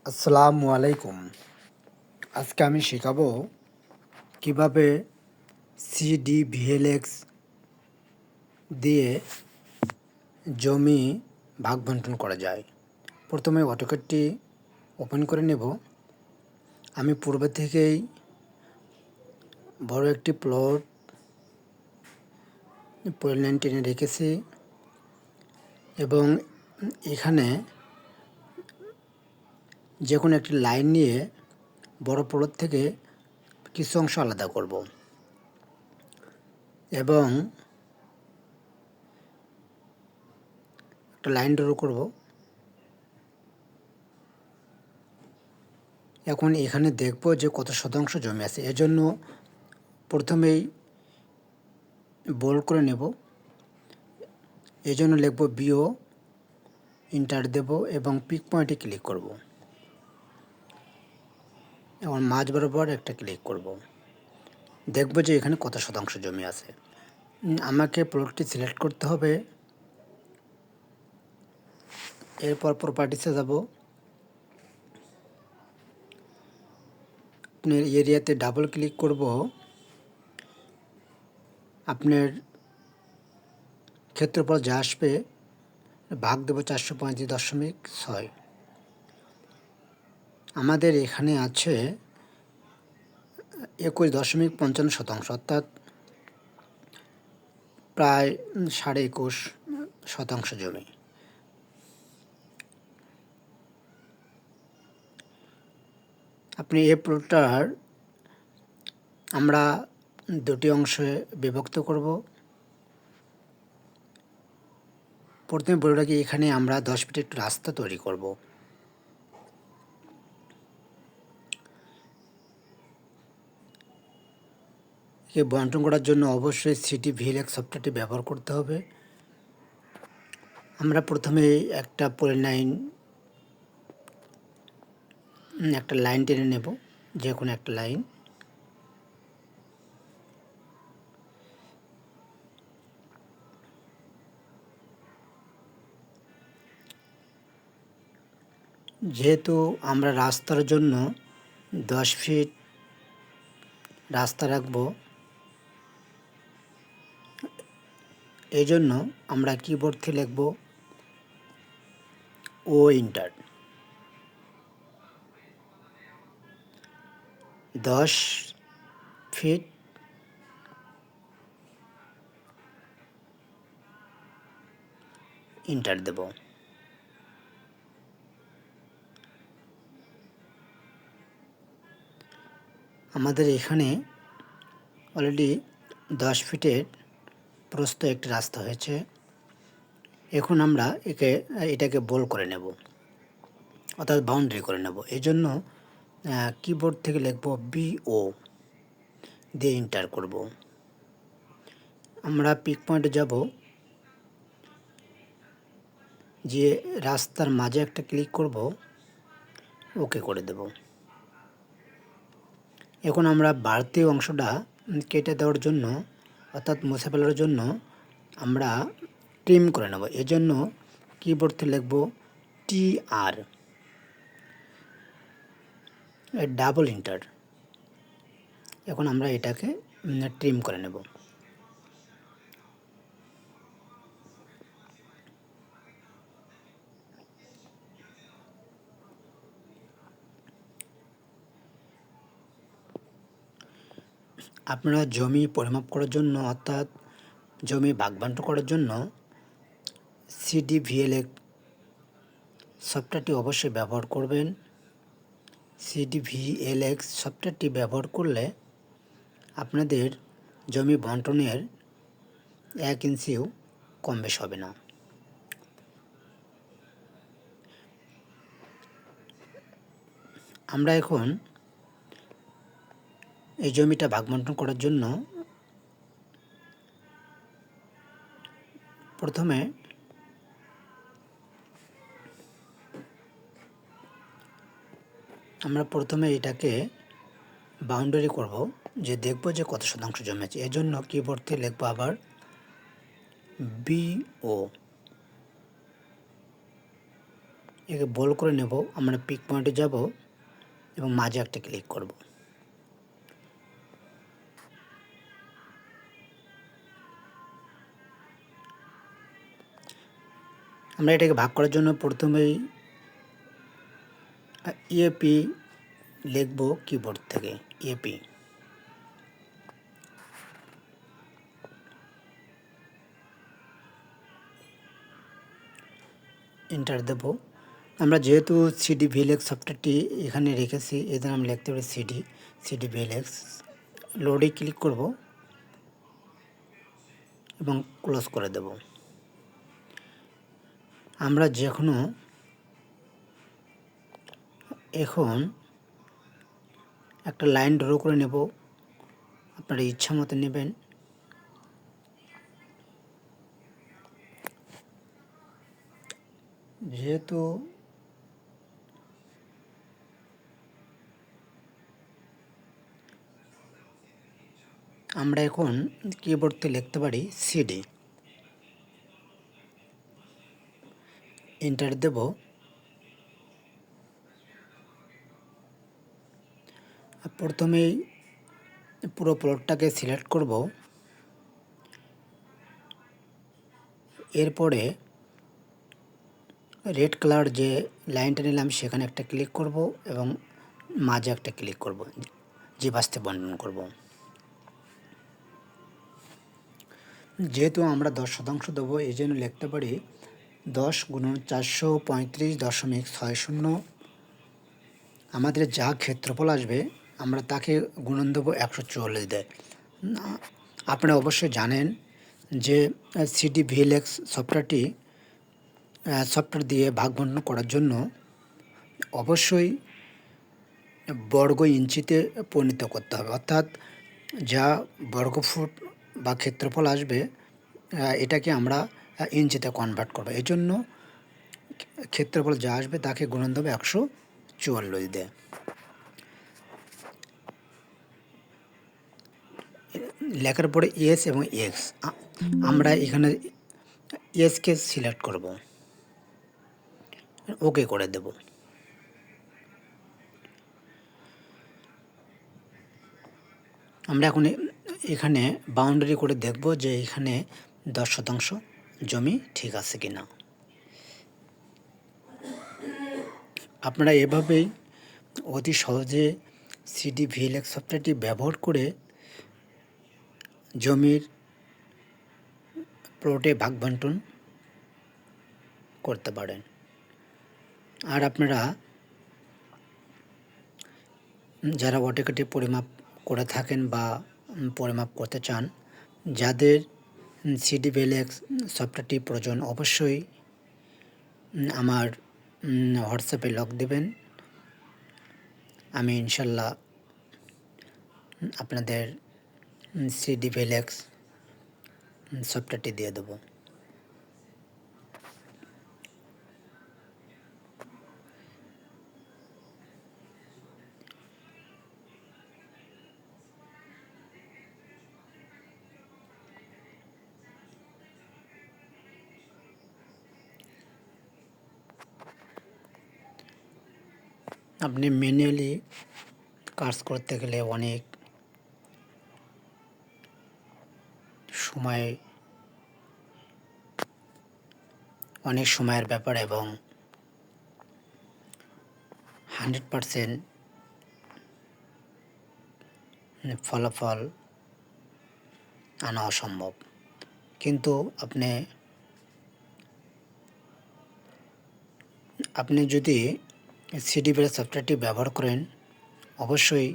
আসসালামু আলাইকুম। আজকে আমি শেখাবো কিভাবে Cdvlx দিয়ে জমি ভাগ বন্টন করা যায়। প্রথমে অটোক্যাডটি ওপেন করে নেব। আমি পূর্বে থেকেই বড় একটি প্লট পলিলাইন টেনে রেখেছি এবং এখানে যে কোনো একটি লাইন নিয়ে বড় প্লট থেকে কিছু অংশ আলাদা করব এবং একটা লাইন ড্র করব। এখন এখানে দেখব যে কত শতাংশ জমি আছে। এজন্য প্রথমেই বোল্ড করে নেব। এজন্য লিখব বিও, এন্টার দেব এবং পিক পয়েন্টে ক্লিক করব। এখন মাঝ বরাবর একটা ক্লিক করব। দেখব যে এখানে কত শতাংশ জমি আছে। আমাকে প্লটটি সিলেক্ট করতে হবে। এরপর প্রপার্টিসে যাব। আপনার এরিয়াতে ডাবল ক্লিক করব। আপনার ক্ষেত্রফল যা আসবে ভাগ দেব 435.6। আমাদের এখানে আছে 21.55 অর্থাৎ প্রায় 21.5 জমি। আপনি এই প্লটটার আমরা দুটি অংশে বিভক্ত করব। প্রথমে বলে রাখি, এখানে আমরা 10 ফিট একটু রাস্তা তৈরি করব। একে বন্টন করার জন্য অবশ্যই Cdvlx সফটওয়্যারটি ব্যবহার করতে হবে। আমরা প্রথমে একটা লাইন টেনে নেব, যে কোনো একটা লাইন। যেহেতু আমরা রাস্তার জন্য 10 ফিট রাস্তা রাখব, এই জন্য আমরা কিবোর্ড থেকে লিখব ও এন্টার। 10 ফিট এন্টার দেব। আমাদের এখানে অলরেডি 10 ফিটের প্রস্থ একটি রাস্তা হয়েছে। এখন আমরা এটাকে বোল্ড করে নেব, অর্থাৎ বাউন্ডারি করে নেব। এই জন্য কিবোর্ড থেকে লিখব বিও দিয়ে এন্টার করব। আমরা পিক পয়েন্টে যাব, যে রাস্তার মাঝে একটা ক্লিক করব, ওকে করে দেব। এখন আমরা বাড়তি অংশটা কেটে দেওয়ার জন্য, অর্থাৎ মুছে ফেলার জন্য আমরা ট্রিম করে নেব। এজন্য কিবোর্ড থেকে লিখব TR, ডাবল এন্টার। এখন আমরা এটাকে ট্রিম করে নেব। আপনারা জমি পরিমাপ করার জন্য, অর্থাৎ জমি ভাগ-বন্টন করার জন্য Cdvlx সফটওয়্যারটি অবশ্যই ব্যবহার করবেন। Cdvlx সফটওয়্যারটি ব্যবহার করলে আপনাদের জমি বন্টনের 1 ইঞ্চিও কম বেশ হবে না। আমরা এখন এই জমিটা ভাগ-বন্টন করার জন্য প্রথমে এটাকে বাউন্ডারি করব, যে দেখব যে কত শতাংশ জমি আছে। এজন্য কিবোর্ড থেকে লিখব আবার বিও, একে বোল্ড করে নেব। আমরা পিক পয়েন্টে যাব এবং মাঝে একটা ক্লিক করব। আমরা এটাকে ভাগ করার জন্য প্রথমেই ইএপি লিখব কিবোর্ড থেকে, ইএপি। এন্টার দেব। আমরা যেহেতু Cdvlx সফটওয়্যারটি এখানে রেখেছি, এই জন্য আমি লিখতে পারি Cdvlx। লোডে ক্লিক করব এবং ক্লোজ করে দেব। আমরা এখন একটা লাইন ড্র করে নেব, আপনারা ইচ্ছা মতো নেবেন। যেহেতু আমরা এখন কিবোর্ডে লিখতে পারি সিডি, এন্টার দেব। প্রথমেই পুরো প্লটটাকে সিলেক্ট করব, এরপরে রেড কালার যে লাইনটা নিলাম সেখানে একটা ক্লিক করব এবং মাঝে একটা ক্লিক করব, যে বাস্তে বন্টন করব। যেহেতু আমরা 10% দেবো, এই জন্য লিখতে পারি 10 × 435.60। আমাদের যা ক্ষেত্রফল আসবে আমরা তাকে গুণন দেবো 144 দিয়ে। আপনারা অবশ্যই জানেন যে Cdvlx সফটওয়্যার দিয়ে ভাগ বন্টন করার জন্য অবশ্যই বর্গ ইঞ্চিতে পরিণত করতে হবে, অর্থাৎ যা বর্গফুট বা ক্ষেত্রফল আসবে এটাকে আমরা ইঞ্চিতে কনভার্ট করবো। এই জন্য ক্ষেত্রফল যা আসবে তাকে গুণন দেবে 144 দিয়ে। লেখার পরে এস এবং এক্স, আমরা এখানে এসকে সিলেক্ট করব, ওকে করে দেব। আমরা এখন এখানে বাউন্ডারি করে দেখব যে এখানে 10% জমি ঠিক আছে কিনা। আপনারা এভাবেই অতি সহজে Cdvlx সফটওয়্যারটি ব্যবহার করে জমির প্লটে ভাগ বন্টন করতে পারেন। আর আপনারা যারা অটোক্যাডে পরিমাপ করে থাকেন বা পরিমাপ করতে চান, যাদের Cdvlx সফটওয়্যারটি প্রয়োজন, অবশ্যই আমার হোয়াটসঅ্যাপে লক দেবেন। আমি ইনশাল্লাহ আপনাদের Cdvlx সফটওয়্যারটি দিয়ে দেবো। আপনি ম্যানুয়ালি কাজ করতে গেলে অনেক সময়ের ব্যাপার এবং 100% ফলাফল আনা অসম্ভব। কিন্তু আপনি যদি Cdvlx সফটওয়্যারটি ব্যবহার করেন, অবশ্যই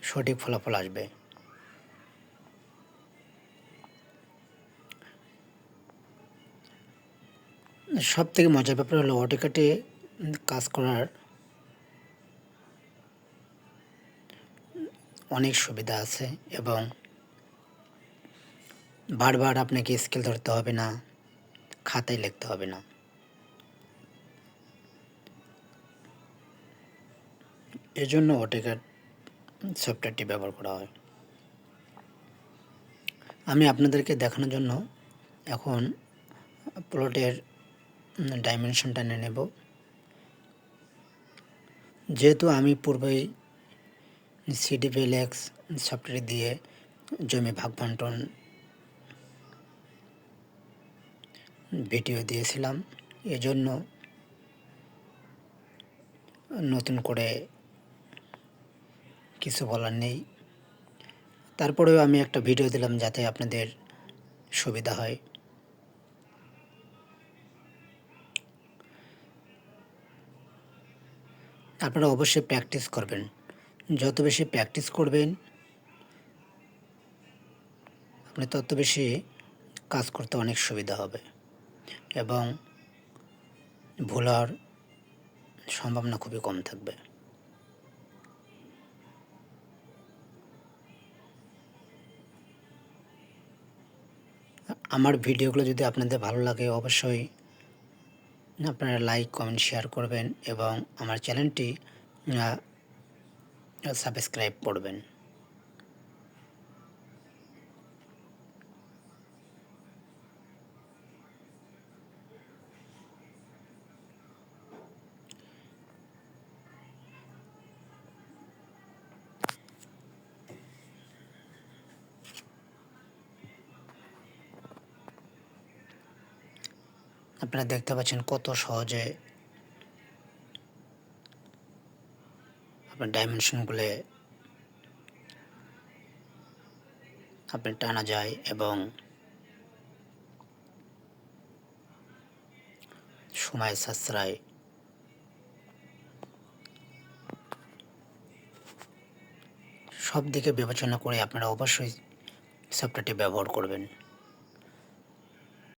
সঠিক ফলাফল আসবে। সব থেকে মজার ব্যাপার হলো অটোক্যাডে কাজ করার অনেক সুবিধা আছে এবং বারবার আপনাকে স্কেল ধরতে হবে না, খাতায় লিখতে হবে না। এজন্য অটোক্যাড সফটওয়্যারটি ব্যবহার করা হয়। আমি আপনাদেরকে দেখানোর জন্য এখন প্লটের ডাইমেনশনটা নিয়ে নেব। যেহেতু আমি পূর্বেই Cdvlx সফটওয়্যার দিয়ে জমি ভাগ বন্টন ভিডিও দিয়েছিলাম, এজন্য নতুন করে কিছু বলার নেই। তারপরেও আমি একটা ভিডিও দিলাম যাতে আপনাদের সুবিধা হয়। আপনারা অবশ্যই প্র্যাকটিস করবেন। যত বেশি প্র্যাকটিস করবেন আপনি তত বেশি কাজ করতে অনেক সুবিধা হবে এবং ভুল হওয়ার সম্ভাবনা খুবই কম থাকবে। আমার ভিডিওগুলো যদি আপনাদের ভালো লাগে অবশ্যই আপনারা লাইক, কমেন্ট, শেয়ার করবেন এবং আমার চ্যানেলটি সাবস্ক্রাইব করবেন। আপনারা দেখতে পাচ্ছেন কত সহজে আপনার ডাইমেনশনগুলো আপনি টানা যায় এবং সময় সাশ্রয় সব দিকে বিবেচনা করে আপনারা অবশ্যই সফটওয়্যারটি ব্যবহার করবেন।